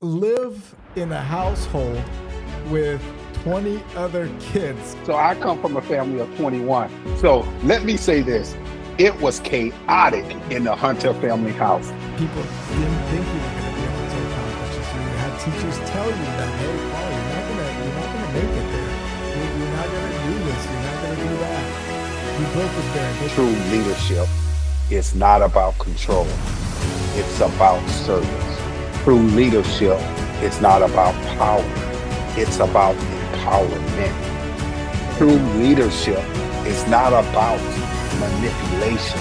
live in a household with 20 other kids. So I come from a family of 21. So let me say this. It was chaotic in the Hunter family house. People didn't think you were going to be able to accomplish this. You had teachers tell you that, hey, Paul, you're not going to make it there. You're not going to do this. You're not going to do that. You broke his barrier. True leadership is not about control. It's about service. True leadership is not about power. It's about empowerment. True leadership is not about manipulation.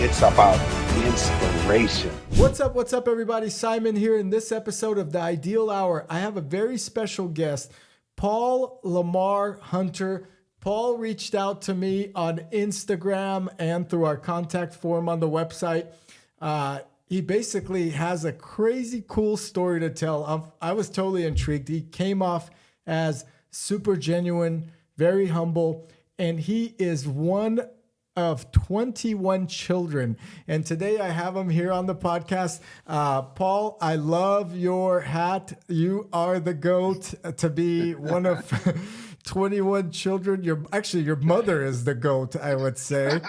It's about inspiration. What's up, everybody? Simon here. In this episode of The Ideal Hour, I have a very special guest, Paul Lamar Hunter. Paul reached out to me on Instagram and through our contact form on the website. He basically has a crazy cool story to tell. I was totally intrigued. He came off as super genuine, very humble, and he is one of 21 children. And today I have him here on the podcast. Paul, I love your hat. You are the GOAT to be one of 21 children. Your mother is the GOAT, I would say.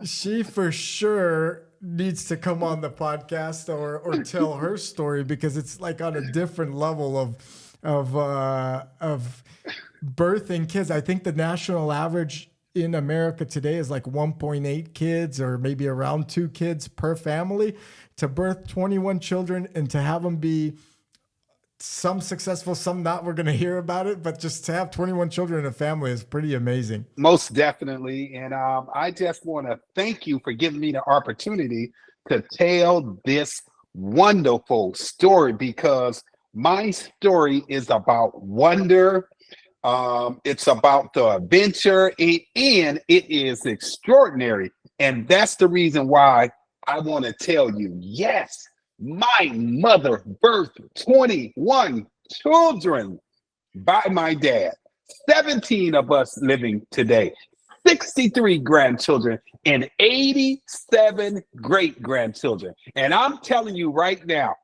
She for sure needs to come on the podcast or tell her story, because it's like on a different level of birthing kids. I think the national average in America today is like 1.8 kids, or maybe around 2 kids per family. To birth 21 children and to have them be some successful, some not, we're going to hear about it, but just to have 21 children in a family is pretty amazing. Most definitely. And I just want to thank you for giving me the opportunity to tell this wonderful story, because my story is about wonder. It's about the adventure, and it is extraordinary. And that's the reason why I want to tell you, yes, my mother birthed 21 children by my dad, 17 of us living today, 63 grandchildren, and 87 great-grandchildren. And I'm telling you right now,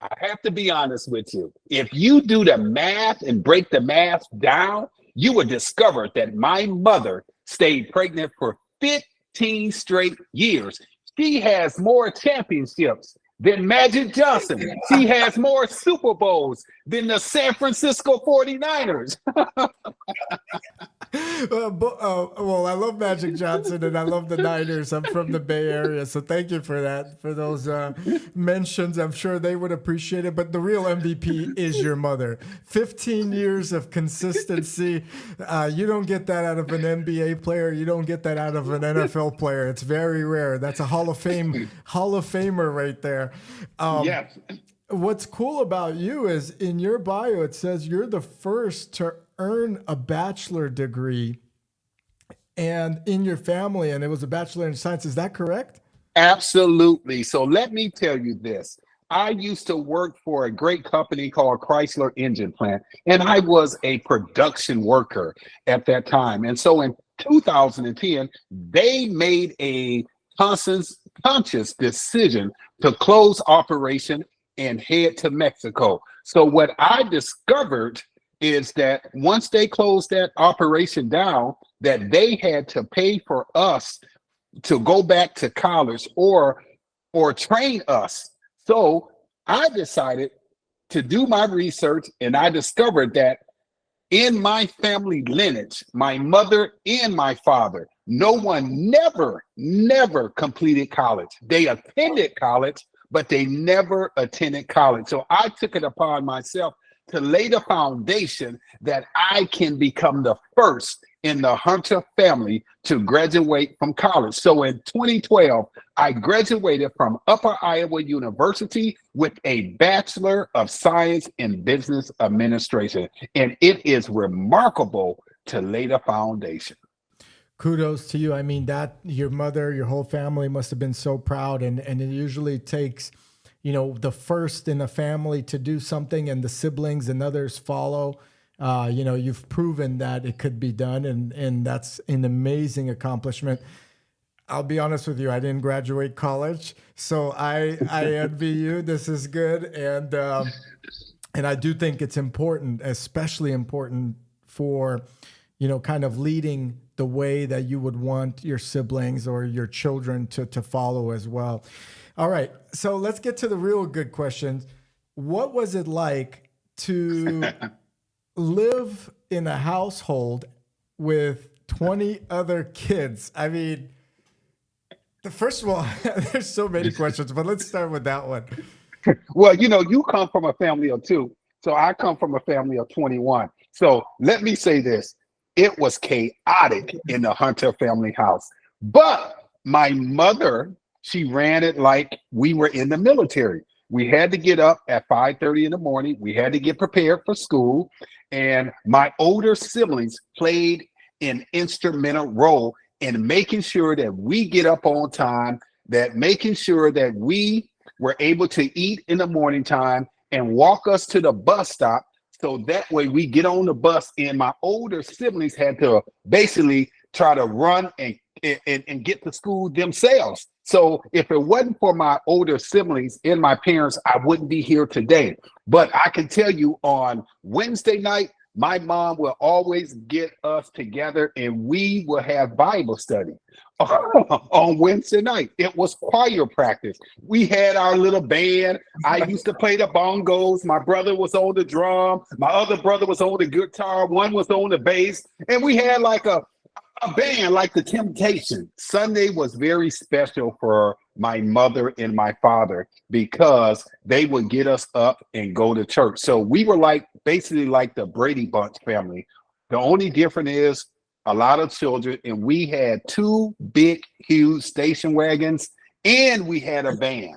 I have to be honest with you. If you do the math and break the math down, you will discover that my mother stayed pregnant for 15 straight years. She has more championships than Magic Johnson. She has more Super Bowls than the San Francisco 49ers. Well, I love Magic Johnson and I love the Niners. I'm from the Bay Area, so thank you for that, for those mentions. I'm sure they would appreciate it. But the real MVP is your mother. 15 years of consistency. You don't get that out of an NBA player. You don't get that out of an NFL player. It's very rare. That's a Hall of Famer right there. Yes. What's cool about you is in your bio, it says you're the first to earn a bachelor degree and in your family, and it was a bachelor in science. Is that correct? Absolutely. So let me tell you this. I used to work for a great company called Chrysler Engine Plant, and I was a production worker at that time. And so in 2010, they made a conscious decision to close operation and head to Mexico. So what I discovered is that once they closed that operation down, that they had to pay for us to go back to college or train us. So I decided to do my research, and I discovered that in my family lineage, my mother and my father, no one never completed college. They attended college, but they never attended college. So I took it upon myself to lay the foundation that I can become the first in the Hunter family to graduate from college. So in 2012, I graduated from Upper Iowa University with a Bachelor of Science in Business Administration. And it is remarkable to lay the foundation. Kudos to you. I mean, that your mother, your whole family must have been so proud. And it usually takes, the first in a family to do something, and the siblings and others follow. You've proven that it could be done, and that's an amazing accomplishment. I'll be honest with you. I didn't graduate college, so I envy you. This is good, and I do think it's important, especially important for, kind of leading the way that you would want your siblings or your children to follow as well. All right, so let's get to the real good questions. What was it like to live in a household with 20 other kids? I mean, first of all, there's so many questions, but let's start with that one. Well, you come from a family of two. So I come from a family of 21. So let me say this. It was chaotic in the Hunter family house. But my mother, she ran it like we were in the military. We had to get up at 5:30 in the morning. We had to get prepared for school. And my older siblings played an instrumental role in making sure that we get up on time, that making sure that we were able to eat in the morning time and walk us to the bus stop. So that way we get on the bus, and my older siblings had to basically try to run and get to school themselves. So if it wasn't for my older siblings and my parents, I wouldn't be here today. But I can tell you on Wednesday night, my mom will always get us together and we will have Bible study on Wednesday night. It was choir practice. We had our little band. I used to play the bongos. My brother was on the drum. My other brother was on the guitar. One was on the bass. And we had like a band like the Temptation. Sunday was very special for my mother and my father because they would get us up and go to church. So we were like basically like the Brady Bunch family. The only difference is a lot of children, and we had two big, huge station wagons, and we had a van.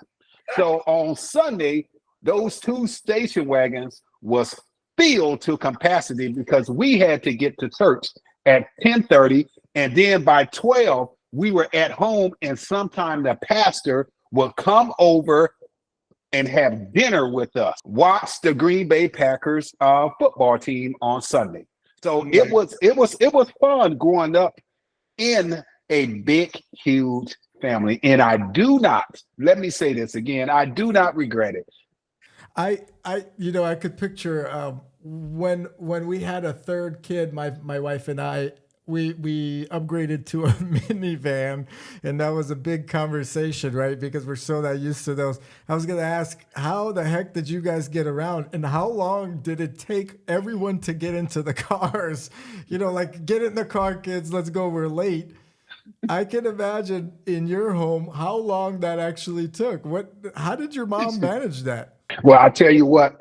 So on Sunday, those two station wagons was filled to capacity because we had to get to church at 10:30, and then by 12 we were at home, and sometime the pastor would come over and have dinner with us, watch the Green Bay Packers football team on Sunday. So it was fun growing up in a big, huge family, and I do not, let me say this again, I do not regret it. I could picture when we had a third kid, my wife and I, we upgraded to a minivan, and that was a big conversation, right? Because we're so that used to those. I was gonna ask, how the heck did you guys get around, and how long did it take everyone to get into the cars? Like, get in the car, kids, let's go, we're late. I can imagine in your home how long that actually took. How did your mom manage that? Well, I tell you what,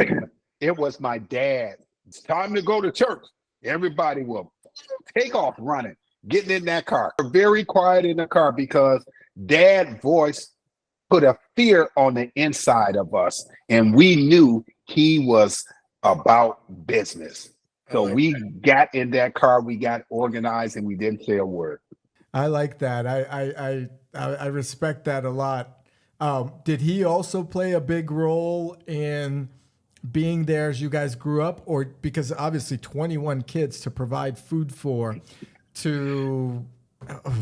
it was my dad. It's time to go to church. Everybody will take off running, getting in that car. We're very quiet in the car because Dad's voice put a fear on the inside of us, and we knew he was about business. So we got in that car, we got organized, and we didn't say a word. I like that. I respect that a lot. Did he also play a big role in being there as you guys grew up, or because obviously 21 kids to provide food for, to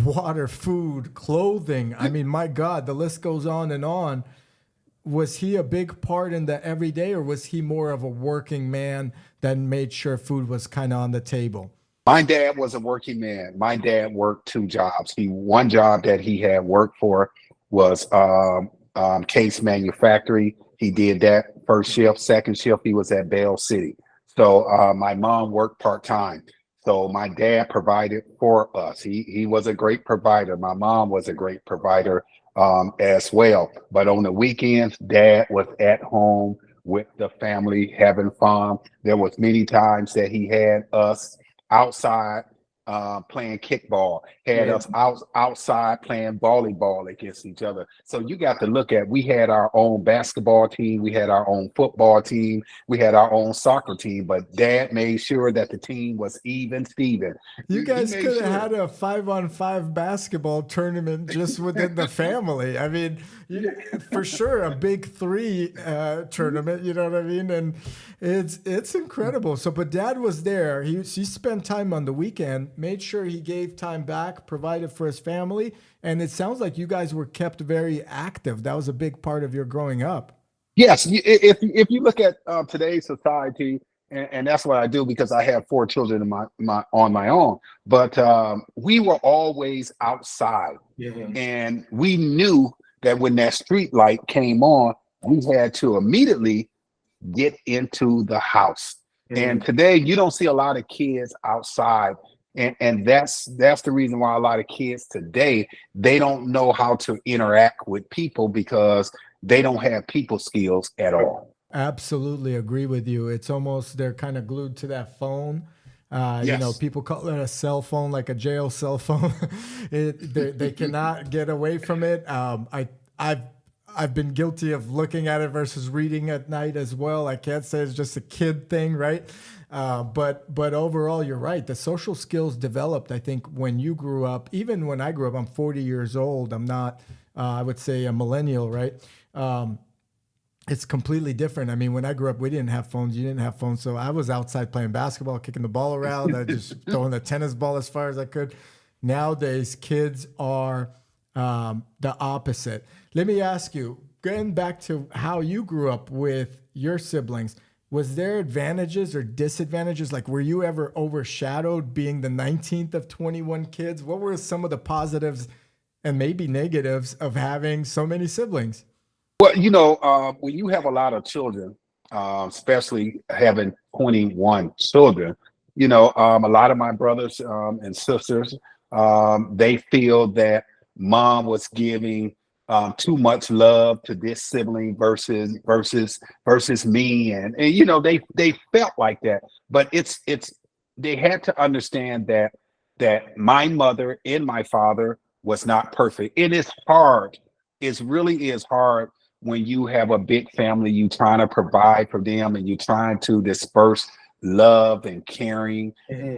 water, food, clothing? I mean, my God, the list goes on and on. Was he a big part in the everyday, or was he more of a working man that made sure food was kind of on the table? My dad was a working man. My dad worked two jobs. One job that he had worked for was Case Manufactory. He did that first shift. Second shift, he was at Bell City. So my mom worked part-time. So my dad provided for us. He was a great provider. My mom was a great provider as well. But on the weekends, Dad was at home with the family having fun. There was many times that he had us outside playing kickball, had us outside playing volleyball against each other. So you got to look at, we had our own basketball team, we had our own football team, we had our own soccer team, but Dad made sure that the team was even Steven. You guys made could have sure. had a 5-on-5 basketball tournament just within the family. I mean, for sure, a big three tournament. You know what I mean? And it's incredible. So, but Dad was there. He spent time on the weekend made sure he gave time back, provided for his family. And it sounds like you guys were kept very active. That was a big part of your growing up. Yes, if you look at today's society, and that's what I do because I have four children in my on my own. But we were always outside, and we knew that when that street light came on, we had to immediately get into the house. And today, you don't see a lot of kids outside, and that's the reason why a lot of kids today, they don't know how to interact with people because they don't have people skills at all. Absolutely agree with you. It's almost they're kind of glued to that phone. Yes. People call it a cell phone, like a jail cell phone. They cannot get away from it. I've I've been guilty of looking at it versus reading at night as well. I can't say it's just a kid thing, right? But overall, you're right. The social skills developed, I think, when you grew up. Even when I grew up, I'm 40 years old. I'm not, I would say, a millennial, right? It's completely different. I mean, when I grew up, we didn't have phones. You didn't have phones. So I was outside playing basketball, kicking the ball around, just throwing the tennis ball as far as I could. Nowadays, kids are the opposite. Let me ask you, getting back to how you grew up with your siblings, was there advantages or disadvantages? Like, were you ever overshadowed being the 19th of 21 kids? What were some of the positives and maybe negatives of having so many siblings? Well, when you have a lot of children, especially having 21 children, a lot of my brothers and sisters, they feel that mom was giving too much love to this sibling versus me, and they felt like that. But it's they had to understand that my mother and my father was not perfect. It is hard. It really is hard when you have a big family, you trying to provide for them and you trying to disperse love and caring.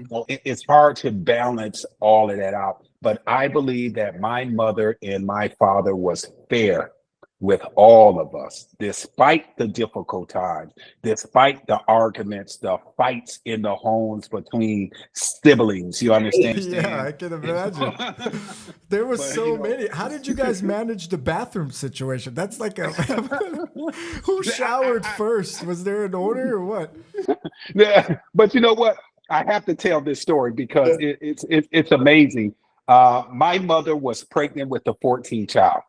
Well, it's hard to balance all of that out. But I believe that my mother and my father was fair with all of us, despite the difficult times, despite the arguments, the fights in the homes between siblings. You Yeah, I understand? can imagine. There was But so many. How did you guys manage the bathroom situation? That's like a who showered first? Was there an order or what? yeah, but you know what? I have to tell this story because it's amazing. My mother was pregnant with the 14th child,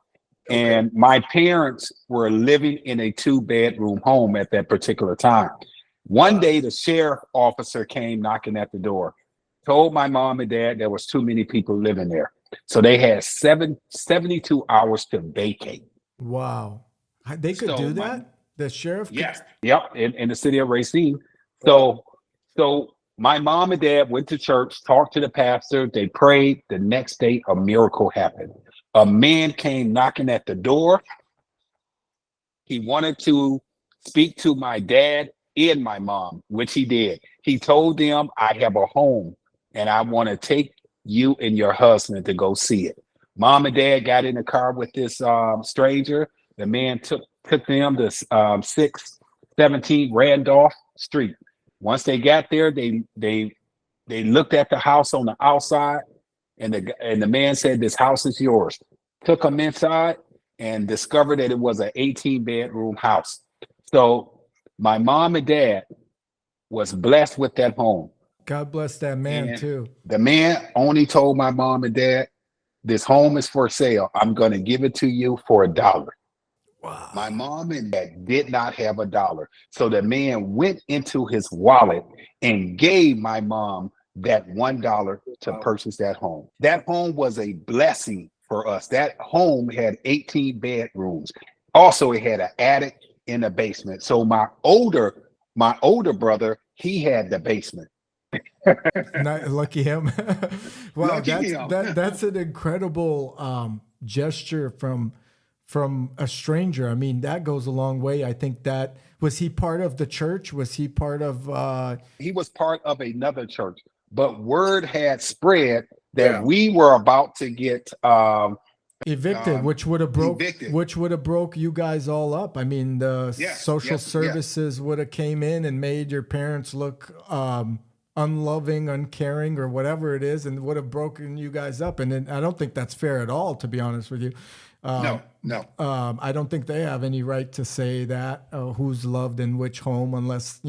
and my parents were living in a two-bedroom home at that particular time. One day, the sheriff officer came knocking at the door, told my mom and dad there was too many people living there, so they had 72 hours to vacate. Wow. They could So do my that? The sheriff could. Yes. Yep. In the city of Racine. Wow. So my mom and dad went to church, talked to the pastor, they prayed. The next day, a miracle happened. A man came knocking at the door. He wanted to speak to my dad and my mom, which he did. He told them, I have a home and I want to take you and your husband to go see it. Mom and dad got in the car with this stranger. The man took them to 617 Randolph Street. Once they got there, they looked at the house on the outside, and the man said, "This house is yours." Took them inside and discovered that it was an 18-bedroom house. So my mom and dad was blessed with that home. God bless that man And too. the man only told my mom and dad, "This home is for sale. I'm going to give it to you for $1." My Wow. mom and dad did not have $1. So the man went into his wallet and gave my mom that $1 to purchase that home. That home was a blessing for us. That home had 18 bedrooms. Also, it had an attic in the basement. So my older brother, he had the basement. Not lucky him. Wow, Lucky that's him. that's an incredible gesture from a stranger. I mean, that goes a long way. I think that was he part of the church? Was he part of He was part of another church, but word had spread that we were about to get evicted, evicted. which would have broke you guys all up. I mean, the Yes, social yes, yes. services would have came in and made your parents look unloving, uncaring, or whatever it is, and would have broken you guys up. And I don't think that's fair at all, to be honest with you. No, Um, no. I don't think they have any right to say that who's loved in which home, unless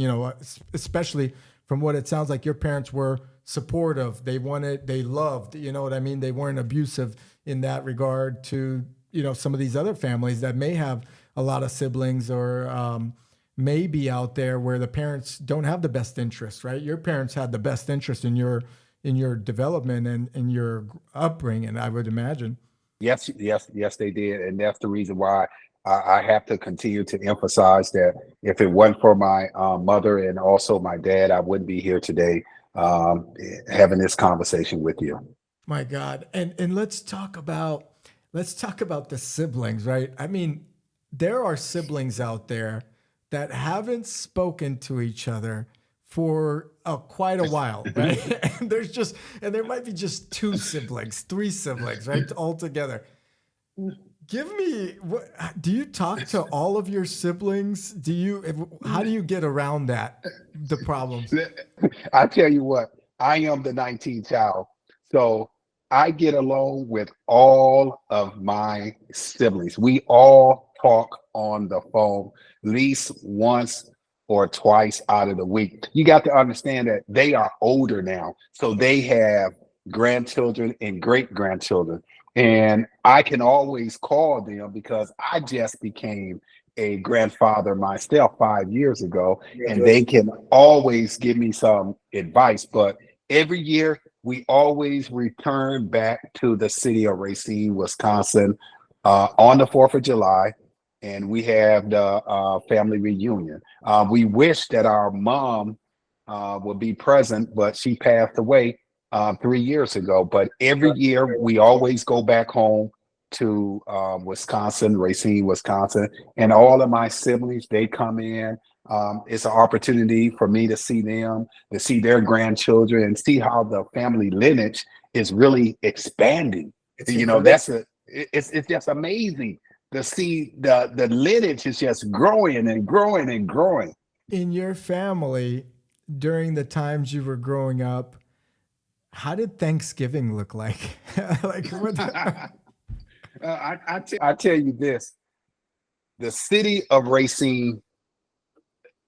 especially from what it sounds like, your parents were supportive. They wanted, they loved. You know what I mean? They weren't abusive in that regard to some of these other families that may have a lot of siblings or may be out there where the parents don't have the best interest. Right? Your parents had the best interest in your development and in your upbringing, I would imagine. Yes, yes, yes, they did. And that's the reason why I have to continue to emphasize that if it wasn't for my mother and also my dad, I wouldn't be here today having this conversation with you. My God. And let's talk about the siblings, right? I mean, there are siblings out there that haven't spoken to each other for quite a while, right? And there might be just two siblings, three siblings, right? All together. Give me, do you talk to all of your siblings? How do you get around the problems? I tell you what, I am the 19th child. So I get along with all of my siblings. We all talk on the phone at least once or twice out of the week. You got to understand that they are older now. So they have grandchildren and great grandchildren. And I can always call them because I just became a grandfather myself 5 years ago, and they can always give me some advice. But every year, we always return back to the city of Racine, Wisconsin, on the 4th of July, and we have the family reunion. We wish that our mom would be present, but she passed away 3 years ago. But every year, we always go back home to Wisconsin, Racine, Wisconsin, and all of my siblings, they come in. It's an opportunity for me to see them, to see their grandchildren, and see how the family lineage is really expanding. It's just amazing to see the lineage is just growing and growing and growing. In your family, during the times you were growing up, how did Thanksgiving look like? Like, I tell you this, the city of Racine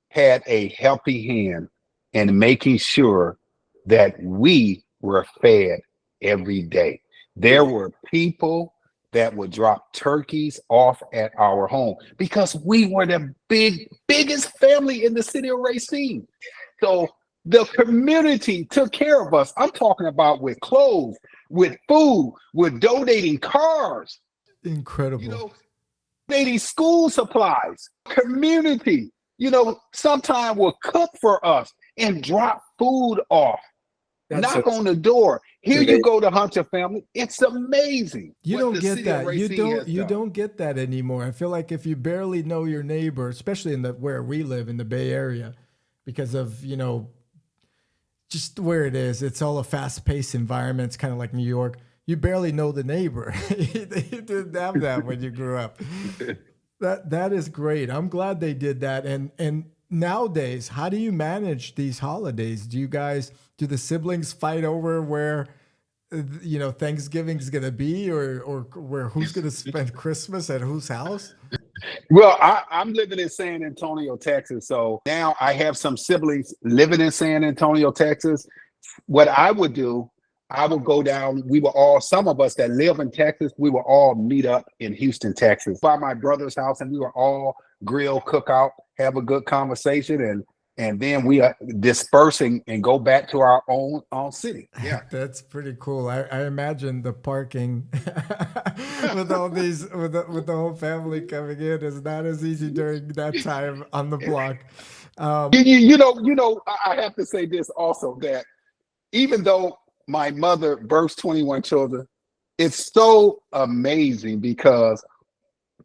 had a helping hand in making sure that we were fed every day. There were people that would drop turkeys off at our home because we were the biggest family in the city of Racine. So the community took care of us. I'm talking about with clothes, with food, with donating cars, incredible. donating school supplies, community, sometimes will cook for us and drop food off, knock on the door. Here you go, to Hunter family. It's amazing. You don't get that. You don't get that anymore. I feel like if you barely know your neighbor, especially in where we live in the Bay Area, because of, just where it is, it's all a fast-paced environment. It's kind of like New York. You barely know the neighbor. You didn't have that when you grew up. That is great. I'm glad they did that. And nowadays, how do you manage these holidays? Do the siblings fight over where Thanksgiving's gonna be, or where who's gonna spend Christmas at whose house? Well, I'm living in San Antonio, Texas. So now I have some siblings living in San Antonio, Texas. What I would do, I would go down. Some of us that live in Texas, we will all meet up in Houston, Texas, by my brother's house, and we were all grill, cook out, have a good conversation, and then we are dispersing and go back to our own city. Yeah, that's pretty cool. I imagine the parking with all these with the whole family coming in is not as easy during that time on the block. I have to say this also, that even though my mother birthed 21 children, it's so amazing because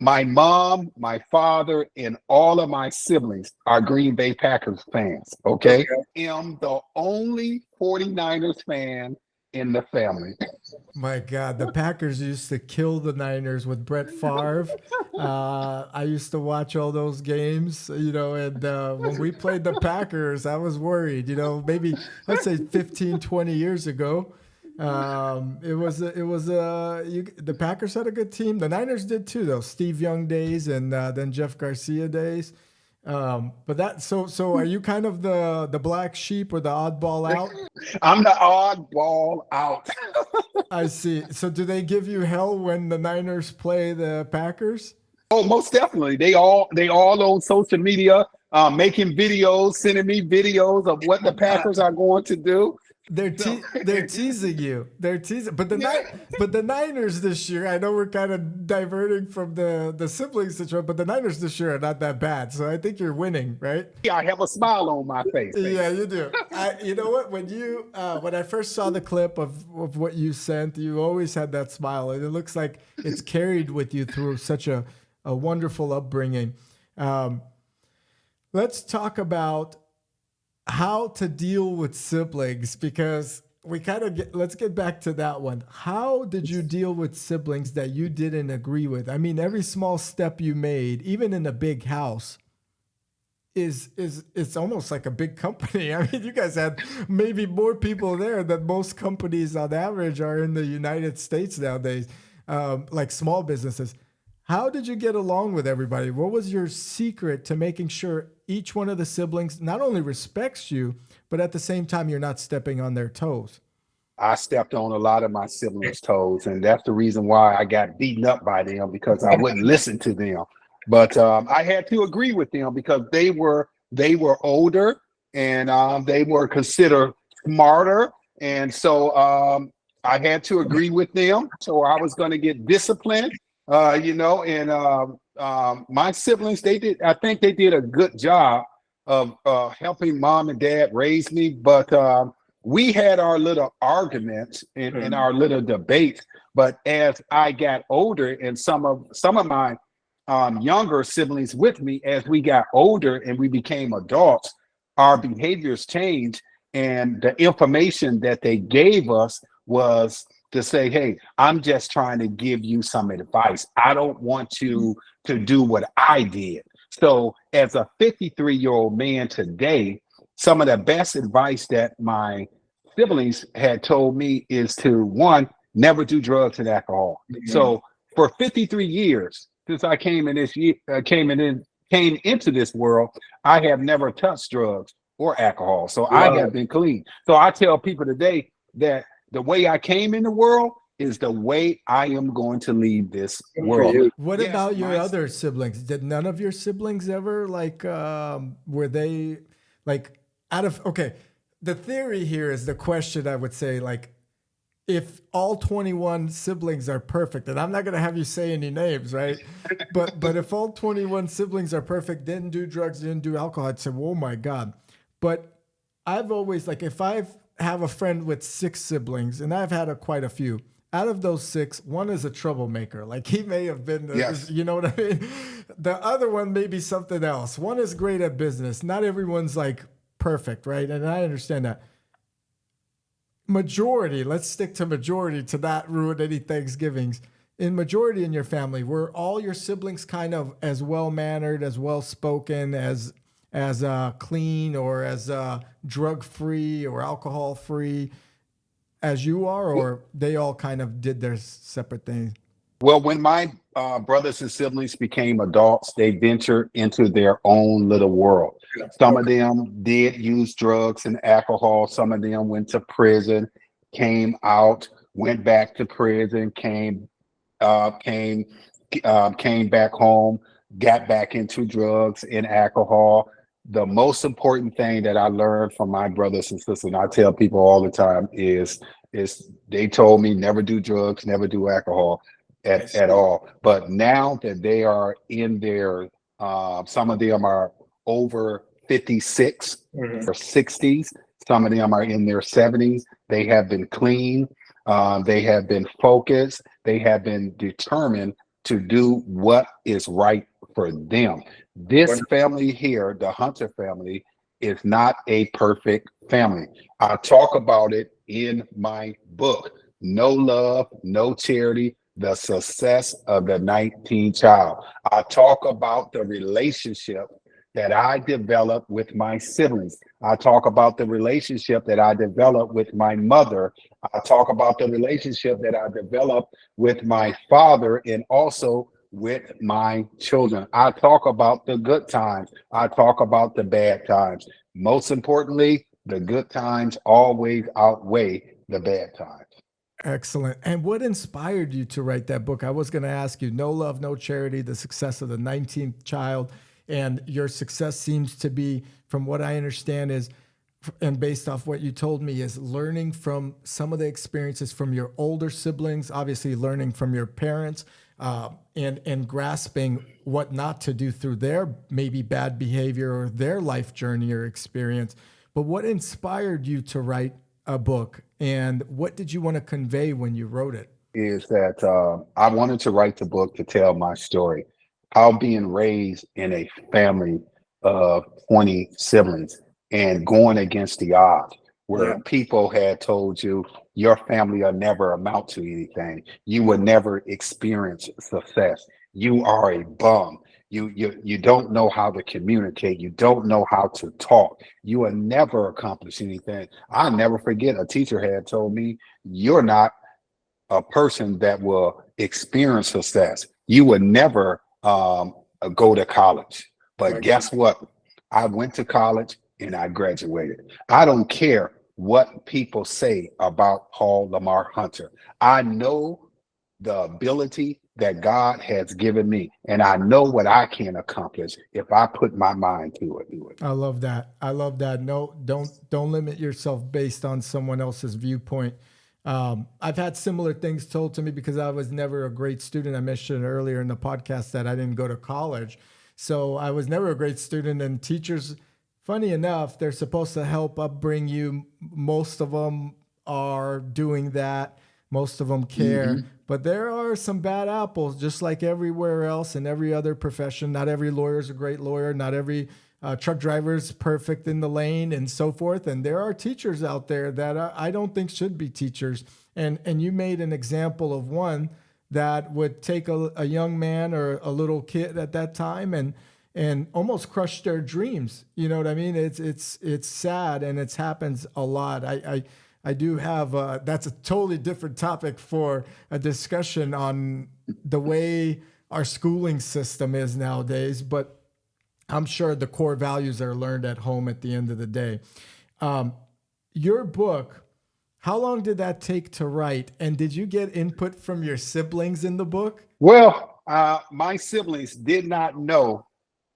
my mom, my father, and all of my siblings are Green Bay Packers fans. Okay. I am the only 49ers fan in the family. My God, the Packers used to kill the Niners with Brett Favre. I used to watch all those games, and when we played the Packers, I was worried, maybe let's say 15, 20 years ago. The Packers had a good team. The Niners did too, though. Steve Young days and then Jeff Garcia days. So are you kind of the black sheep or the oddball out? I'm the oddball out. I see. So do they give you hell when the Niners play the Packers? Oh, most definitely. They all on social media, making videos, sending me videos of what the Packers are going to do. They're teasing you. They're teasing. But the Niners this year, I know we're kind of diverting from the siblings situation, but the Niners this year are not that bad. So I think you're winning, right? Yeah, I have a smile on my face. Yeah, you do. You know what? When I first saw the clip of what you sent, you always had that smile, and it looks like it's carried with you through such a wonderful upbringing. Let's talk about how to deal with siblings, because let's get back to that one. How did you deal with siblings that you didn't agree with? I mean, every small step you made, even in a big house, it's almost like a big company. I mean, you guys had maybe more people there than most companies on average are in the United States nowadays, like small businesses. How did you get along with everybody? What was your secret to making sure each one of the siblings not only respects you, but at the same time, you're not stepping on their toes? I stepped on a lot of my siblings' toes, and that's the reason why I got beaten up by them, because I wouldn't listen to them. But I had to agree with them because they were older, and they were considered smarter, and so I had to agree with them. So I was going to get disciplined. And my siblings, I think they did a good job of helping mom and dad raise me, but we had our little arguments and our little debates. But as I got older, and some of my younger siblings with me, as we got older and we became adults, our behaviors changed, and the information that they gave us was to say, hey, I'm just trying to give you some advice. I don't want you to do what I did. So as a 53-year-old man today, some of the best advice that my siblings had told me is to, one, never do drugs and alcohol. Mm-hmm. So for 53 years, since I came into this world, I have never touched drugs or alcohol. So wow. I have been clean. So I tell people today that the way I came in the world is the way I am going to leave this world. What about your other siblings? Did none of your siblings ever were they okay, the theory here is the question, I would say, like, if all 21 siblings are perfect, and I'm not going to have you say any names, right? But if all 21 siblings are perfect, didn't do drugs, didn't do alcohol, I'd say, oh my God. But I've always, if I have a friend with 6 siblings, and I've had quite a few, out of those 6, one is a troublemaker. Like, he may have been, yes. You know what I mean? The other one may be something else. One is great at business. Not everyone's perfect, right? And I understand that. Majority, let's stick to majority to not ruin any Thanksgivings. In majority in your family, were all your siblings kind of as well-mannered, as well-spoken, as clean, or as drug-free or alcohol-free as you are, or they all kind of did their separate things? Well, when my brothers and siblings became adults, they ventured into their own little world. Some of them did use drugs and alcohol. Some of them went to prison, came out, went back to prison, came back home, got back into drugs and alcohol. The most important thing that I learned from my brothers and sisters, and I tell people all the time, is they told me never do drugs, never do alcohol at all. But now that they are in their, some of them are over 56 or 60s, some of them are in their 70s. They have been clean. They have been focused. They have been determined to do what is right for them. This family here, the Hunter family, is not a perfect family. I talk about it in my book. No love, no charity, the success of the 19th child. I talk about the relationship that I developed with my siblings. I talk about the relationship that I developed with my mother. I talk about the relationship that I developed with my father and also with my children. I talk about the good times. I talk about the bad times. Most importantly, the good times always outweigh the bad times. Excellent. And what inspired you to write that book? I was going to ask you, No Love, No Charity, the success of the 19th child. And your success seems to be, from what I understand, is, and based off what you told me, is learning from some of the experiences from your older siblings, obviously learning from your parents, and grasping what not to do through their maybe bad behavior or their life journey or experience. But what inspired you to write a book, and what did you want to convey when you wrote it? Is that I wanted to write the book to tell my story. How being raised in a family of 20 siblings and going against the odds, where people had told you your family will never amount to anything, you will never experience success. You are a bum. You don't know how to communicate. You don't know how to talk. You will never accomplish anything. I'll never forget a teacher had told me, "You're not a person that will experience success. You would never go to college." But Right. guess what? I went to college and I graduated. I don't care what people say about Paul Lamar Hunter. I know the ability that God has given me, and I know what I can accomplish if I put my mind to it. I love that. I love that. No, don't limit yourself based on someone else's viewpoint. I've had similar things told to me because I was never a great student. I mentioned earlier in the podcast that I didn't go to college, so I was never a great student. And teachers, funny enough, they're supposed to help upbring you. Most of them are doing that. Most of them care, Mhm. but there are some bad apples, just like everywhere else in every other profession. Not every lawyer is a great lawyer. Not every truck driver is perfect in the lane, and so forth. And there are teachers out there that I don't think should be teachers. And you made an example of one that would take a young man or a little kid at that time and almost crush their dreams. You know what I mean? It's sad, and it happens a lot. I do have that's a totally different topic for a discussion on the way our schooling system is nowadays, but I'm sure the core values are learned at home at the end of the day. Um, your book, how long did that take to write? And did you get input from your siblings in the book? Well, my siblings did not know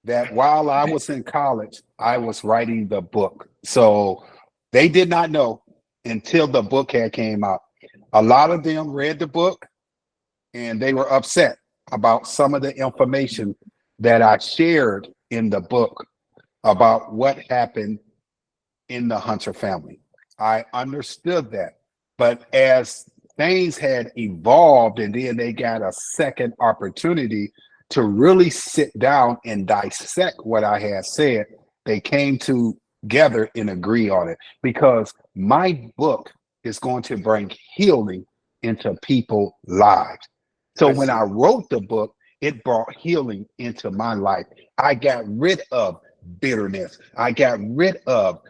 that while I was in college, I was writing the book. So they did not know until the book had came out. A lot of them read the book and they were upset about some of the information that I shared in the book about what happened in the Hunter family. I understood that. But as things had evolved and then they got a second opportunity to really sit down and dissect what I had said, they came together and agree on it because my book is going to bring healing into people's lives. So I when see. I wrote the book, it brought healing into my life. I got rid of bitterness. I got rid of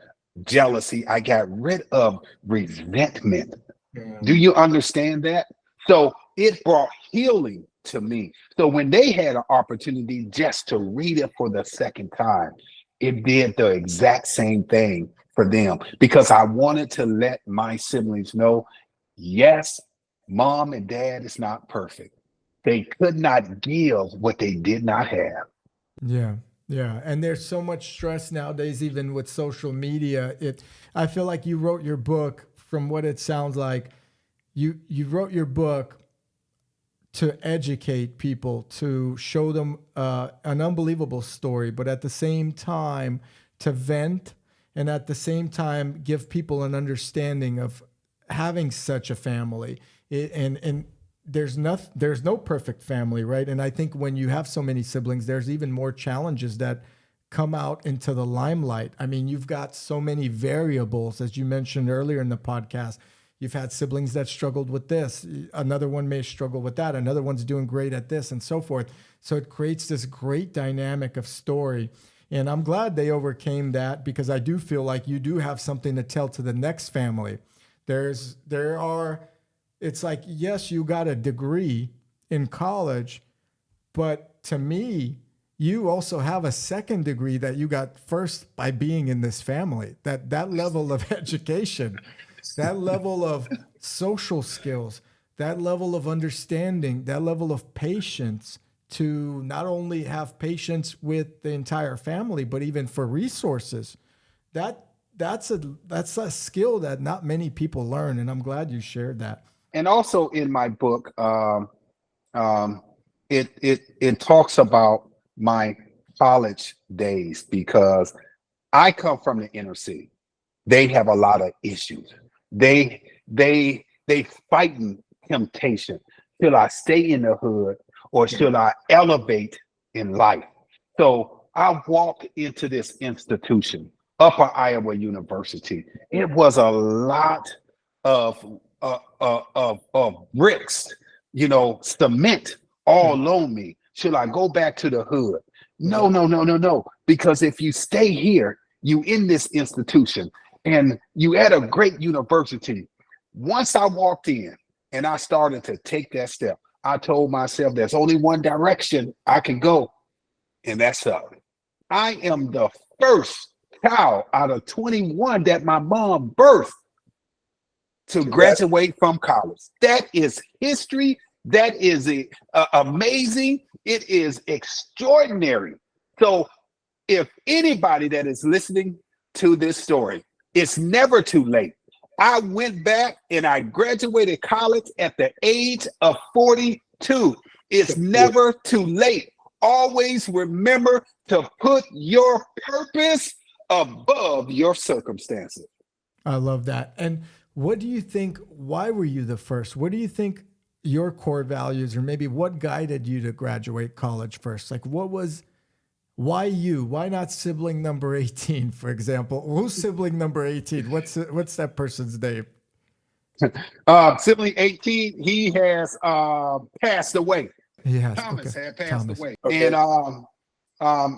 jealousy. I got rid of resentment. Yeah. Do you understand that? So it brought healing to me. So when they had an opportunity just to read it for the second time, it did the exact same thing for them because I wanted to let my siblings know, yes, mom and dad is not perfect. They could not give what they did not have. Yeah. Yeah. And there's so much stress nowadays, even with social media. I feel like you wrote your book, from what it sounds like, you wrote your book to educate people, to show them an unbelievable story, but at the same time to vent, and at the same time give people an understanding of having such a family. And there's no perfect family, right? And I think when you have so many siblings, there's even more challenges that come out into the limelight? I mean, you've got so many variables, as you mentioned earlier in the podcast. You've had siblings that struggled with this. Another one may struggle with that. Another one's doing great at this, and so forth. So it creates this great dynamic of story. And I'm glad they overcame that, because I do feel like you do have something to tell to the next family. It's like, yes, you got a degree in college, but to me, you also have a second degree that you got first by being in this family. That level of education, that level of social skills, that level of understanding, that level of patience, to not only have patience with the entire family, but even for resources. That's a skill that not many people learn, and I'm glad you shared that. And also in my book, it talks about my college days, because I come from the inner city. They have a lot of issues. They fighting temptation. Should I stay in the hood, or should I elevate in life? So I walked into this institution, Upper Iowa University. It was a lot of bricks, cement all on me. Should I go back to the hood? No. Because if you stay here, you in this institution, and you at a great university. Once I walked in and I started to take that step, I told myself there's only one direction I can go, and that's up. I am the first child out of 21 that my mom birthed to graduate from college. That is history. That is amazing. It is extraordinary. So if anybody that is listening to this story, it's never too late. I went back and I graduated college at the age of 42. It's never too late. Always remember to put your purpose above your circumstances. I love that. And what do you think, why were you the first? What do you think your core values, or maybe what guided you to graduate college first? Like, why you? Why not sibling number 18, for example? Who's sibling number 18? What's that person's name? Sibling 18, he has passed away. Yes, Thomas okay. had passed Thomas. away. Okay. And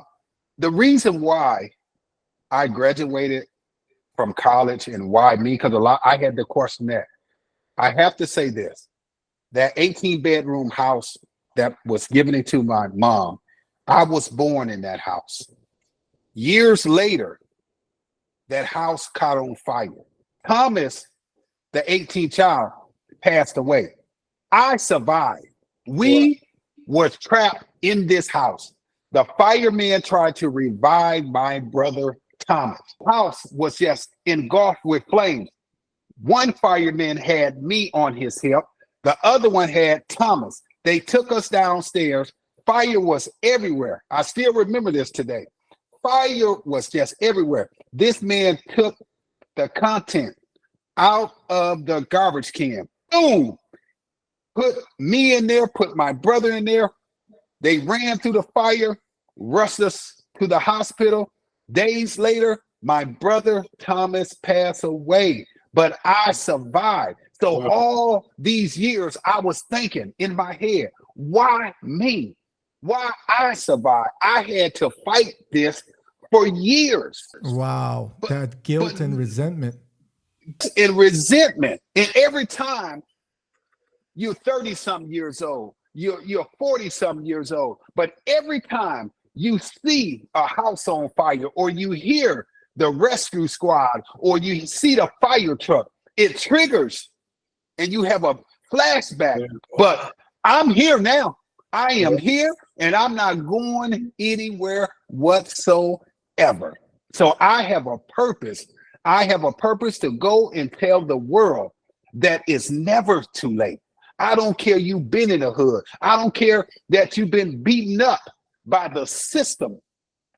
the reason why I graduated from college and why me, because I had to question that. I have to say this, that 18-bedroom house that was given to my mom, I was born in that house. Years later, that house caught on fire. Thomas, the 18th child, passed away. I survived. We were trapped in this house. The firemen tried to revive my brother Thomas. The house was just engulfed with flames. One fireman had me on his hip. The other one had Thomas. They took us downstairs. Fire was everywhere. I still remember this today. Fire was just everywhere. This man took the content out of the garbage can. Boom! Put me in there, put my brother in there. They ran through the fire, rushed us to the hospital. Days later, my brother Thomas passed away, but I survived. So all these years, I was thinking in my head, why me? Why I survived? I had to fight this for years. Wow, that guilt and resentment. And resentment. And every time you're 30-something years old, you're 40-something years old, but every time you see a house on fire, or you hear the rescue squad, or you see the fire truck, it triggers and you have a flashback. But I'm here now. I am here, and I'm not going anywhere whatsoever. So I have a purpose. I have a purpose to go and tell the world that it's never too late. I don't care you've been in the hood. I don't care that you've been beaten up by the system.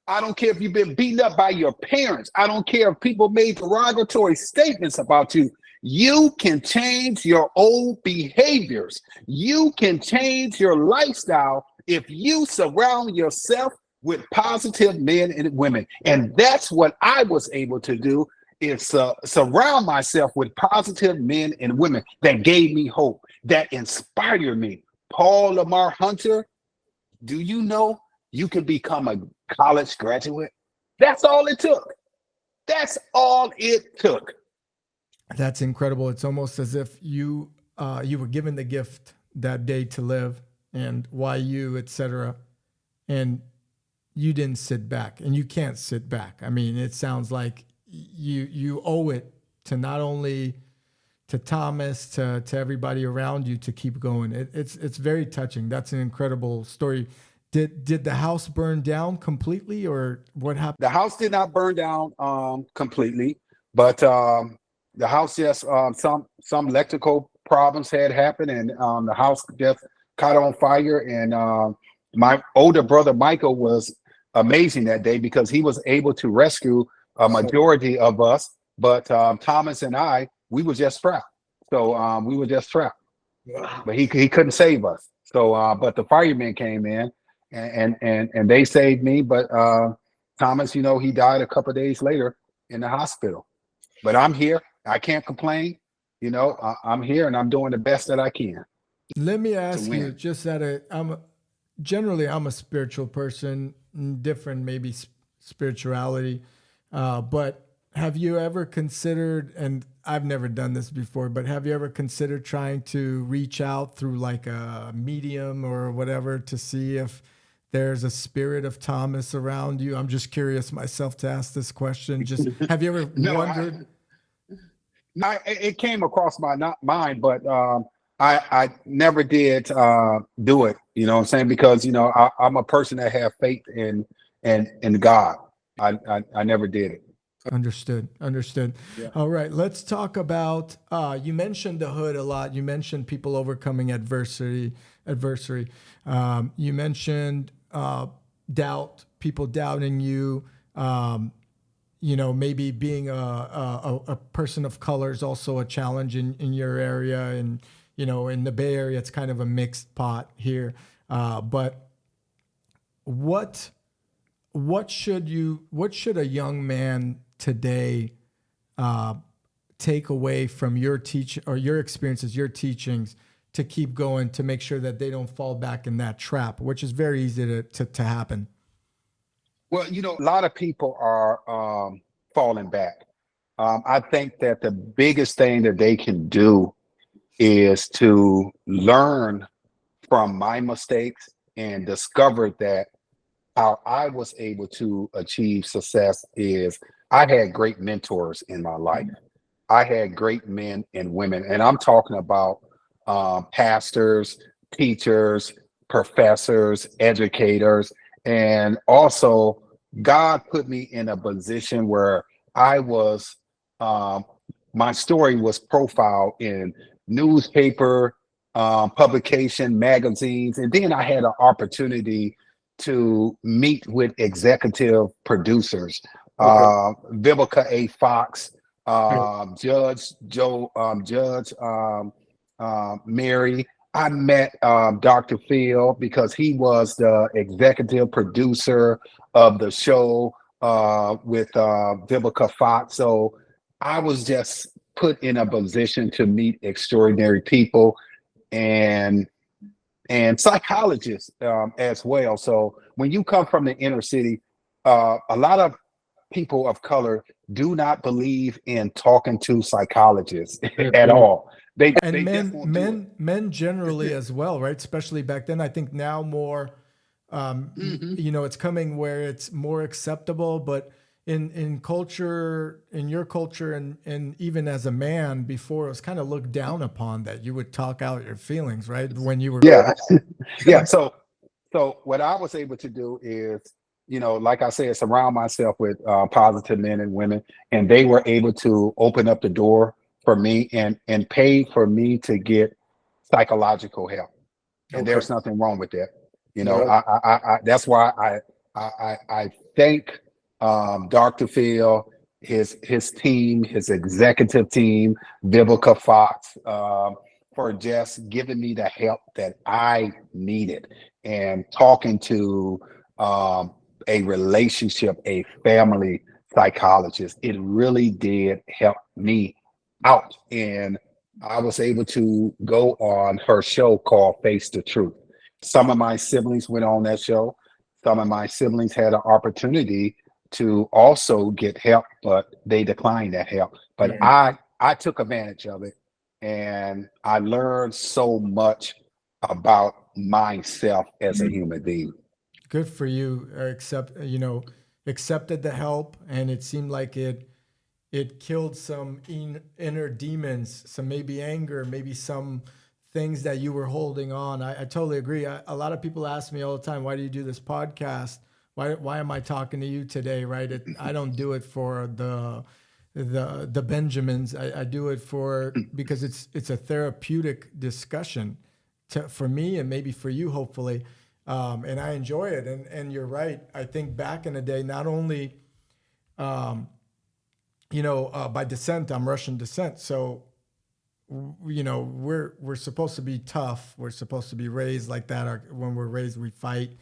I don't care if you've been beaten up by your parents. I don't care if people made derogatory statements about you. You can change your old behaviors. You can change your lifestyle if you surround yourself with positive men and women. And that's what I was able to do, is surround myself with positive men and women that gave me hope, that inspired me. Paul Lamar Hunter, do you know you can become a college graduate? That's all it took. That's all it took. That's incredible. It's almost as if you were given the gift that day to live, and why you, etc. And you didn't sit back, and you can't sit back. I mean, it sounds like you owe it to not only to Thomas, to everybody around you, to keep going. It's very touching. That's an incredible story. Did the house burn down completely, or what happened? The house did not burn down completely, but the house just some electrical problems had happened, and the house just caught on fire. And my older brother Michael was amazing that day because he was able to rescue a majority of us. But Thomas and I, we were just trapped. So we were just trapped. But he couldn't save us. So but the firemen came in and they saved me. But Thomas, you know, he died a couple of days later in the hospital. But I'm here. I can't complain. You know, I'm here and I'm doing the best that I can Let me to ask you, win. just that I'm a spiritual person, different maybe spirituality, but have you ever considered, and I've never done this before, but have you ever considered trying to reach out through like a medium or whatever to see if there's a spirit of Thomas around you? I'm just curious myself to ask this question. Just have you ever No, wondered? it came across my mind, but I never did do it. You know what I'm saying? Because you know I'm a person that have faith in God. I never did it. Understood. Understood. Yeah. All right. Let's talk about. You mentioned the hood a lot. You mentioned people overcoming adversity. Adversary. You mentioned doubt. People doubting you. You know, maybe being a person of color is also a challenge in your area, and you know, in the Bay Area, it's kind of a mixed pot here. But what what should a young man today uh, take away from your teach or your experiences, your teachings, to keep going, to make sure that they don't fall back in that trap, which is very easy to happen? Well, you know, a lot of people are falling back. I think that the biggest thing that they can do is to learn from my mistakes and discover that how I was able to achieve success is I had great mentors in my life. I had great men and women, and I'm talking about pastors, teachers, professors, educators, and also God put me in a position where I was, um, my story was profiled in newspaper, publication, magazines, and then I had an opportunity to meet with executive producers, Okay. Vivica A. Fox, Judge Joe, Judge Mary. I met Dr. Phil because he was the executive producer of the show with Vivica Fox. So I was just put in a position to meet extraordinary people and psychologists as well. So when you come from the inner city, a lot of people of color do not believe in talking to psychologists at all. And They just won't do men generally as well, right? Especially back then. I think now more, it. you know, it's coming where it's more acceptable, but in culture, in your culture, and even as a man before, it was kind of looked down upon that you would talk out your feelings, right? When you were, Yeah, yeah. So what I was able to do is, you know, like I said, surround myself with positive men and women, and they were able to open up the door for me and pay for me to get psychological help. And okay. there's nothing wrong with that. You know, Right. that's why I thank Dr. Phil, his team, his executive team, Vivica Fox, for just giving me the help that I needed and talking to a relationship, a family psychologist. It really did help me out. And I was able to go on her show called Face the Truth. Some of my siblings went on that show. Some of my siblings had an opportunity to also get help, but they declined that help. But I took advantage of it, and I learned so much about myself as a human being. Good for you. Accepted the help, and it seemed like it killed some inner demons, some maybe anger, maybe some things that you were holding on. I totally agree. A lot of people ask me all the time, why do you do this podcast? Why am I talking to you today? Right? I don't do it for the Benjamins. I do it because it's a therapeutic discussion for me and maybe for you, hopefully. And I enjoy it. And you're right. I think back in the day, not only, by descent, I'm Russian descent. So, we're supposed to be tough. We're supposed to be raised like that. When we're raised, we fight.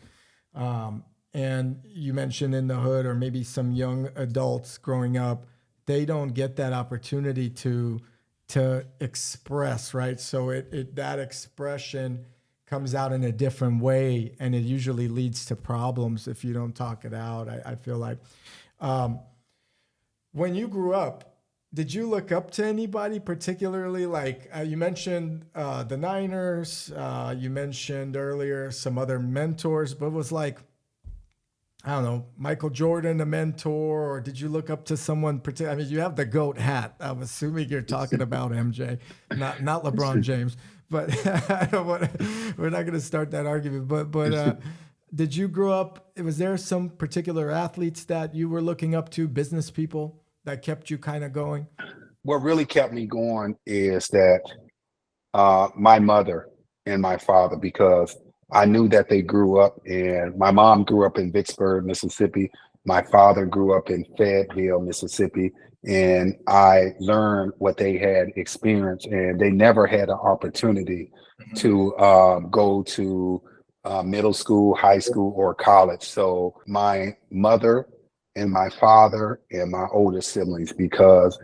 And you mentioned in the hood, or maybe some young adults growing up, they don't get that opportunity to express, right? So that expression comes out in a different way, and it usually leads to problems if you don't talk it out. I feel like, when you grew up, did you look up to anybody particularly? Like you mentioned the Niners, you mentioned earlier some other mentors, but was like, I don't know, Michael Jordan a mentor, or did you look up to someone particular? I mean, you have the GOAT hat. I'm assuming you're talking about MJ, not LeBron James. But I don't want we're not going to start that argument. But did you grow up? Was there some particular athletes that you were looking up to, business people that kept you kind of going? What really kept me going is that my mother and my father, because I knew that they grew up, and my mom grew up in Vicksburg, Mississippi. My father grew up in Fayetteville, Mississippi, and I learned what they had experienced, and they never had an opportunity to go to middle school, high school, or college. So my mother and my father and my older siblings, because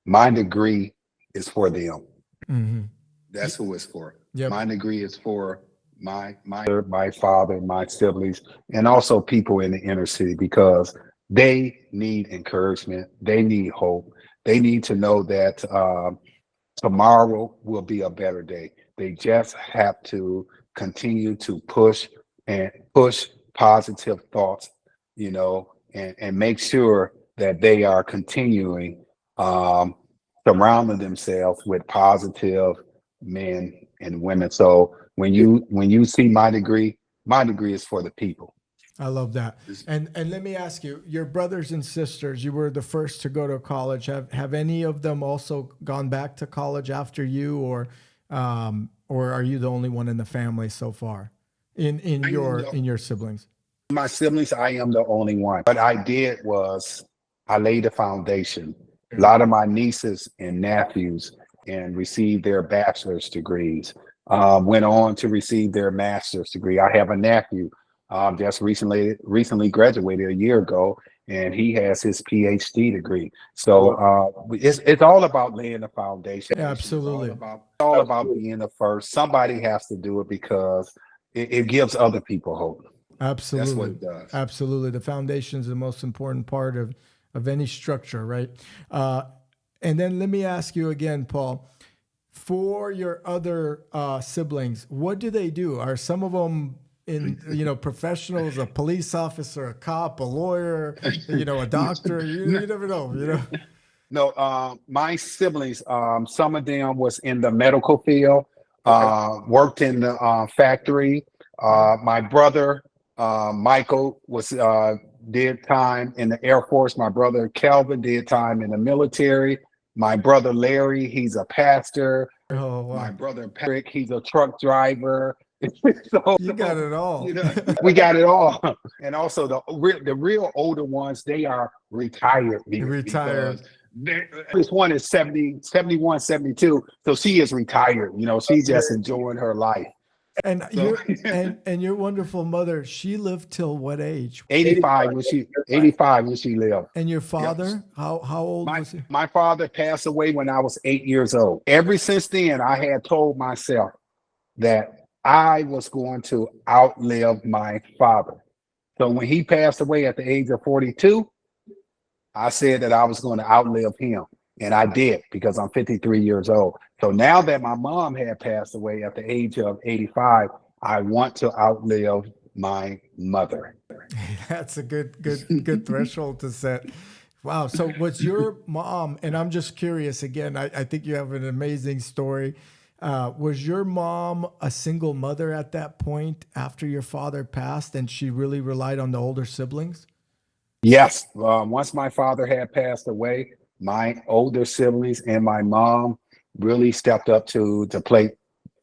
my degree is for them. Mm-hmm. That's who it's for. Yep. My degree is for my father, my siblings, and also people in the inner city, because they need encouragement. They need hope. They need to know that tomorrow will be a better day. They just have to continue to push positive thoughts, and make sure that they are continuing surrounding themselves with positive men and women. So when you see my degree is for the people. I love that. And let me ask you, your brothers and sisters, you were the first to go to college. Have any of them also gone back to college after you, or are you the only one in the family so far in your siblings? My siblings, I am the only one. What I did was I laid the foundation. A lot of my nieces and nephews and received their bachelor's degrees, went on to receive their master's degree. I have a nephew just recently graduated a year ago, and he has his PhD degree. So it's all about laying the foundation. Yeah, absolutely. It's all about being the first. Somebody has to do it, because it gives other people hope. Absolutely. That's what it does. Absolutely. The foundation is the most important part of any structure, right? And then let me ask you again, Paul, for your other siblings, what do they do? Are some of them professionals, a police officer, a cop, a lawyer, a doctor? You never know, No, my siblings, some of them was in the medical field, worked in the factory. My brother, Michael, did time in the Air Force. My brother Kelvin did time in the military. My brother Larry, he's a pastor. Oh, wow. My brother Patrick, he's a truck driver. You got it all. We got it all. And also the real older ones, they are retired. Retired. This one is 70, 71, 72. So she is retired. She's just enjoying her life. And So and your wonderful mother, she lived till what age? 85 when she lived. And your Yep. father, how old My was he? my father passed away when I was 8 years old. Ever since then, I had told myself that I was going to outlive my father. So when he passed away at the age of 42, I said that I was going to outlive him. And I did because I'm 53 years old. So now that my mom had passed away at the age of 85, I want to outlive my mother. That's a good threshold to set. Wow. So was your mom, and I'm just curious again, I think you have an amazing story. Was your mom a single mother at that point after your father passed and she really relied on the older siblings? Yes, once my father had passed away, my older siblings and my mom really stepped up to the plate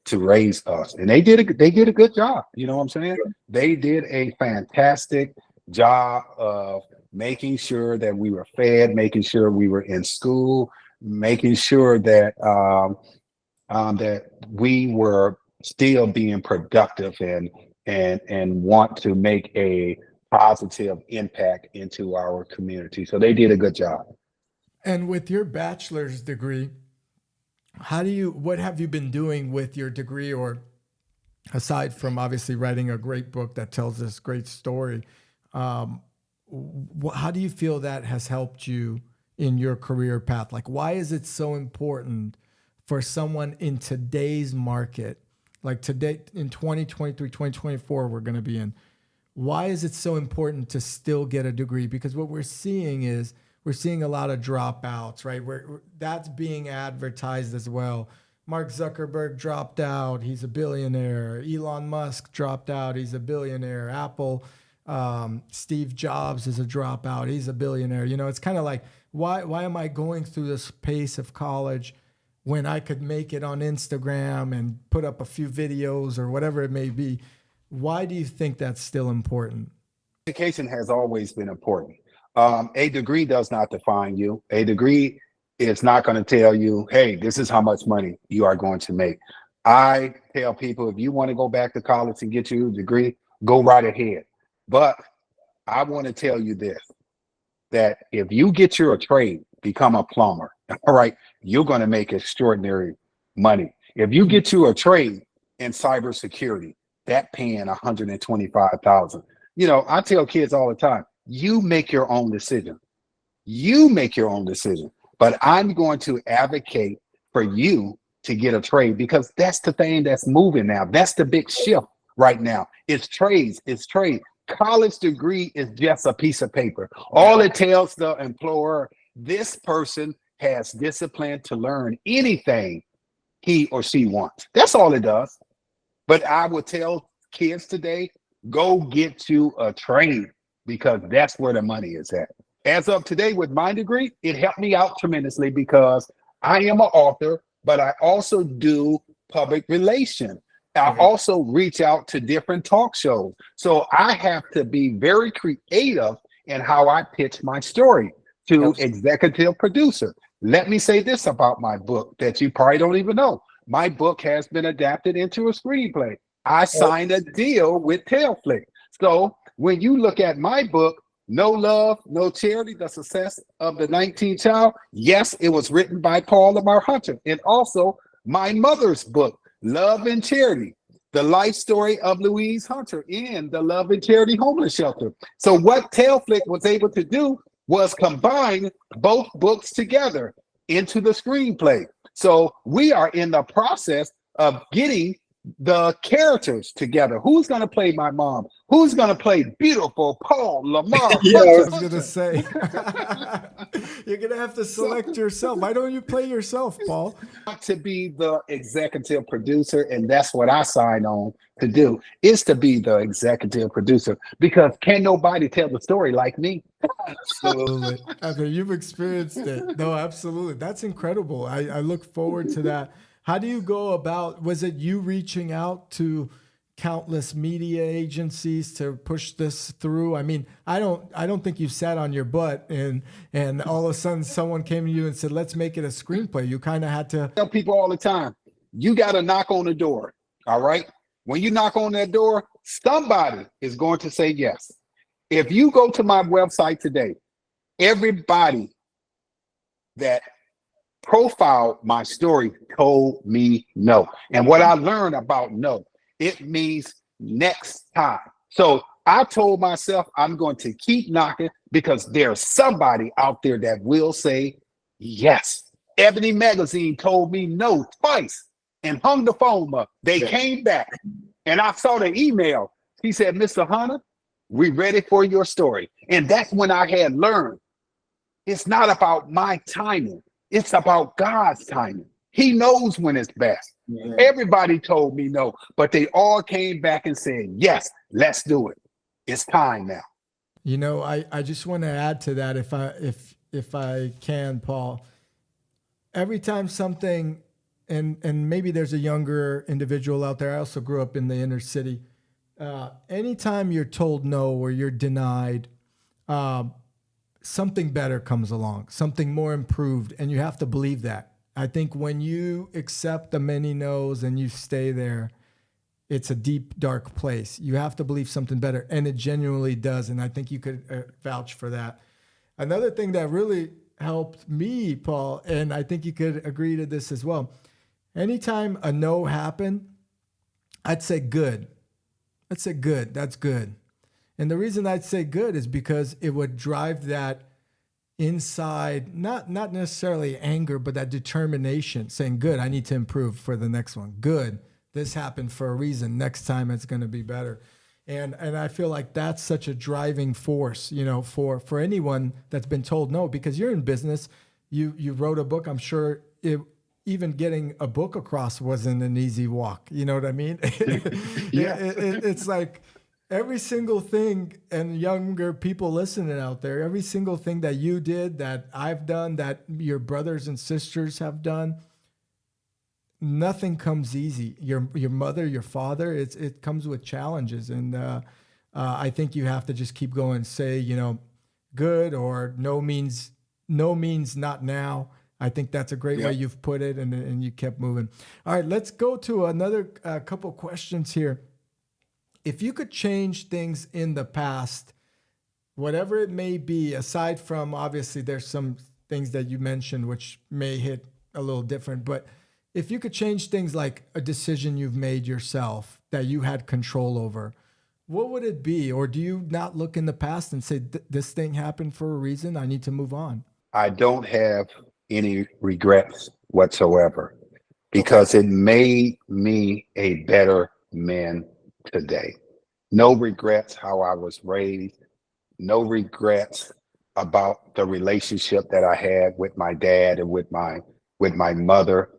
to raise us, and they did a good job. You know what I'm saying? They did a fantastic job of making sure that we were fed, making sure we were in school, making sure that we were still being productive and want to make a positive impact into our community. So they did a good job. And with your bachelor's degree, what have you been doing with your degree, or aside from obviously writing a great book that tells this great story, um, how do you feel that has helped you in your career path? Like, why is it so important for someone in today's market, like today in 2023, 2024, we're going to be in? Why is it so important to still get a degree? Because what we're seeing is we're seeing a lot of dropouts, right? That's being advertised as well. Mark Zuckerberg dropped out. He's a billionaire. Elon Musk dropped out. He's a billionaire. Apple, Steve Jobs is a dropout. He's a billionaire. You know, it's kind of like, why am I going through this pace of college when I could make it on Instagram and put up a few videos or whatever it may be? Why do you think that's still important? Education has always been important. A degree does not define you. A degree is not going to tell you, hey, this is how much money you are going to make. I tell people, if you want to go back to college and get your degree, go right ahead. But I want to tell you this, that if you get your trade, become a plumber, all right, you're going to make extraordinary money. If you get you a trade in cybersecurity, that paying 125,000. You know, I tell kids all the time, you make your own decision. You make your own decision. But I'm going to advocate for you to get a trade because that's the thing that's moving now. That's the big shift right now. It's trades, it's trade. College degree is just a piece of paper. All it tells the employer, this person has discipline to learn anything he or she wants. That's all it does. But I would tell kids today, go get you a trade because that's where the money is at. As of today, with my degree, it helped me out tremendously because I am an author, but I also do public relations. I also reach out to different talk shows. So I have to be very creative in how I pitch my story to executive producer. Let me say this about my book that you probably don't even know. My book has been adapted into a screenplay. I signed a deal with Tailflick. So when you look at my book, No Love, No Charity, The Success of the 19th Child, yes, it was written by Paul Lamar Hunter. And also my mother's book, Love and Charity, the life story of Louise Hunter in the Love and Charity Homeless Shelter. So what Tailflick was able to do was combine both books together into the screenplay. So we are in the process of getting the characters together. Who's going to play my mom? Who's going to play beautiful Paul Lamar Yeah, I Hunter? was gonna say you're gonna have to select yourself. Why don't you play yourself, Paul? To be the executive producer, and that's what I signed on to do, is to be the executive producer because can nobody tell the story like me? Absolutely. I mean, you've experienced it. No, absolutely. That's incredible. I look forward to that. How do you go about, was it you reaching out to countless media agencies to push this through? I mean, I don't think you sat on your butt and all of a sudden someone came to you and said, let's make it a screenplay. You kind of had to. I tell people all the time, you got to knock on the door. All right. When you knock on that door, somebody is going to say yes. If you go to my website today, everybody that profiled my story told me no. And what I learned about no, it means next time. So I told myself I'm going to keep knocking because there's somebody out there that will say yes. Ebony Magazine told me no twice and hung the phone up. They came back and I saw the email. He said, Mr. Hunter, we ready for your story. And that's when I had learned it's not about my timing. It's about God's timing. He knows when it's best. Everybody told me no, but they all came back and said, yes, let's do it. It's time now. You know, I just want to add to that if I can, Paul. Every time something, and maybe there's a younger individual out there. I also grew up in the inner city. Anytime you're told no or you're denied, something better comes along, something more improved, and you have to believe that. I think when you accept the many no's and you stay there, it's a deep, dark place. You have to believe something better, and it genuinely does. And I think you could vouch for that. Another thing that really helped me, Paul, and I think you could agree to this as well. Anytime a no happened, I'd say good. I'd say good. That's good. And the reason I'd say good is because it would drive that inside, not necessarily anger, but that determination, saying, good, I need to improve for the next one. Good, this happened for a reason. Next time it's going to be better. And I feel like that's such a driving force, you know, for anyone that's been told no, because you're in business. You wrote a book. I'm sure even getting a book across wasn't an easy walk. You know what I mean? Yeah. It's like every single thing, and younger people listening out there, every single thing that you did, that I've done, that your brothers and sisters have done, nothing comes easy. Your mother, your father, it comes with challenges. And I think you have to just keep going, say, you know, good, or no means not now. I think that's a great way you've put it, and you kept moving. All right, let's go to another couple questions here. If you could change things in the past, whatever it may be, aside from obviously there's some things that you mentioned which may hit a little different, but if you could change things like a decision you've made yourself that you had control over, what would it be? Or do you not look in the past and say, this thing happened for a reason, I need to move on? I don't have any regrets whatsoever because it made me a better man today. No regrets how I was raised, no regrets about the relationship that I had with my dad and with my mother.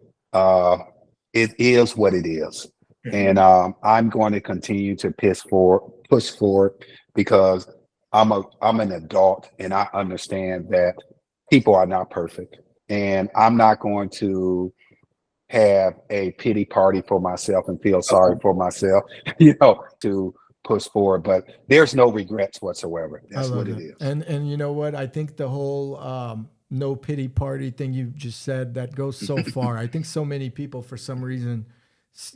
It is what it is. And I'm going to continue to push forward because I'm an adult and I understand that people are not perfect. And I'm not going to have a pity party for myself and feel sorry for myself, you know, to push forward. But there's no regrets whatsoever. That's what it is. And you know what? I think the whole no pity party thing you just said, that goes so far. I think so many people, for some reason,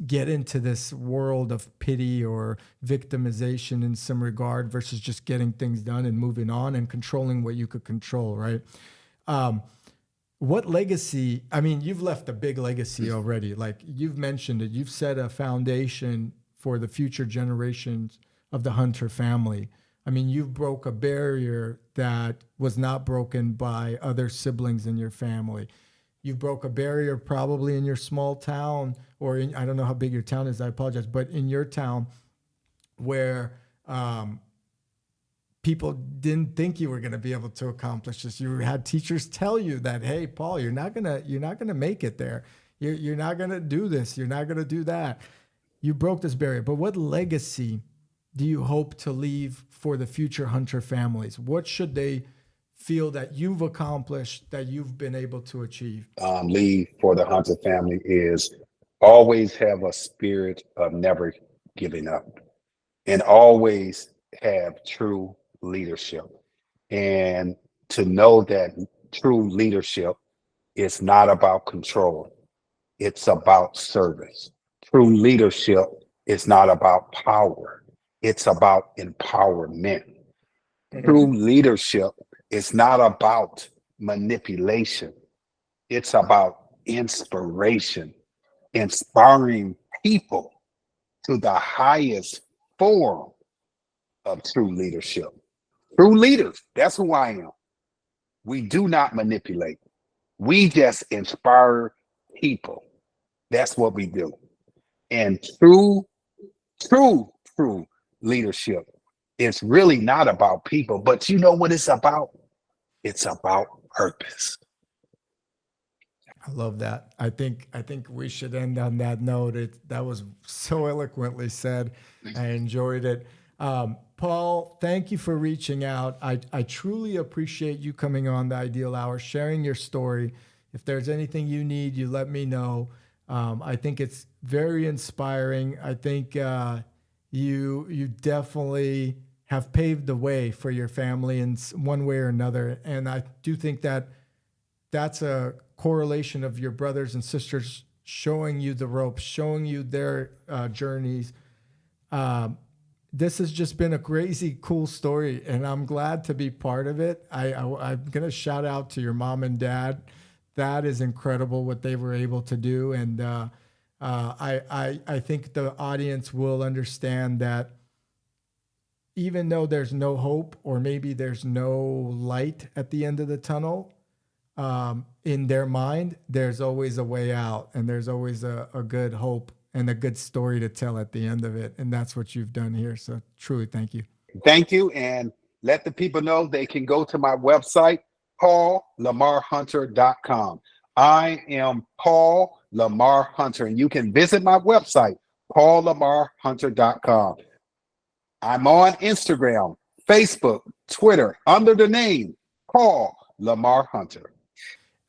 get into this world of pity or victimization in some regard versus just getting things done and moving on and controlling what you could control, right? What legacy? I mean, you've left a big legacy already. Like you've mentioned it, you've set a foundation for the future generations of the Hunter family. I mean, you broke a barrier that was not broken by other siblings in your family. You broke a barrier probably in your small town, or I don't know how big your town is, I apologize, but in your town where people didn't think you were going to be able to accomplish this. You had teachers tell you that, hey, Paul, you're not gonna make it there. You're not going to do this. You're not going to do that. You broke this barrier. But what legacy do you hope to leave for the future Hunter families? What should they feel that you've accomplished, that you've been able to achieve? Leave for the Hunter family is always have a spirit of never giving up and always have true leadership. And to know that true leadership is not about control. It's about service. True leadership It's not about power. It's about empowerment. True leadership is not about manipulation. It's about inspiration, inspiring people to the highest form of true leadership. True leaders, that's who I am. We do not manipulate. We just inspire people. That's what we do. And true leadership is really not about people, but you know what it's about? It's about purpose. I love that. I think we should end on that note. That was so eloquently said. I enjoyed it. Paul, thank you for reaching out. I truly appreciate you coming on the Ideal Hour, sharing your story. If there's anything you need, you let me know. I think it's very inspiring. I think you definitely have paved the way for your family in one way or another, and I do think that that's a correlation of your brothers and sisters showing you the ropes, showing you their journeys. This has just been a crazy cool story, and I'm glad to be part of it. I'm going to shout out to your mom and dad. That is incredible what they were able to do. And I think the audience will understand that even though there's no hope, or maybe there's no light at the end of the tunnel, in their mind, there's always a way out, and there's always a good hope and a good story to tell at the end of it. And that's what you've done here. So truly, thank you. Thank you. And let the people know they can go to my website, paullamarhunter.com. I am Paul Lamar Hunter, and you can visit my website, paullamarhunter.com. I'm on Instagram, Facebook, Twitter, under the name Paul Lamar Hunter.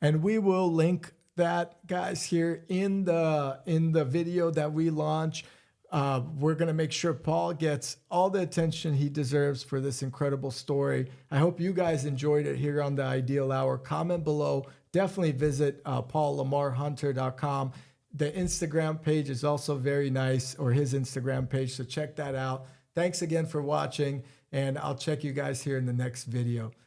And we will link that, guys, here in the video that we launch. We're going to make sure Paul gets all the attention he deserves for this incredible story. I hope you guys enjoyed it here on the Ideal Hour. Comment below. Definitely visit paullamarhunter.com. The Instagram page is also very nice, or his Instagram page, so check that out. Thanks again for watching, and I'll check you guys here in the next video.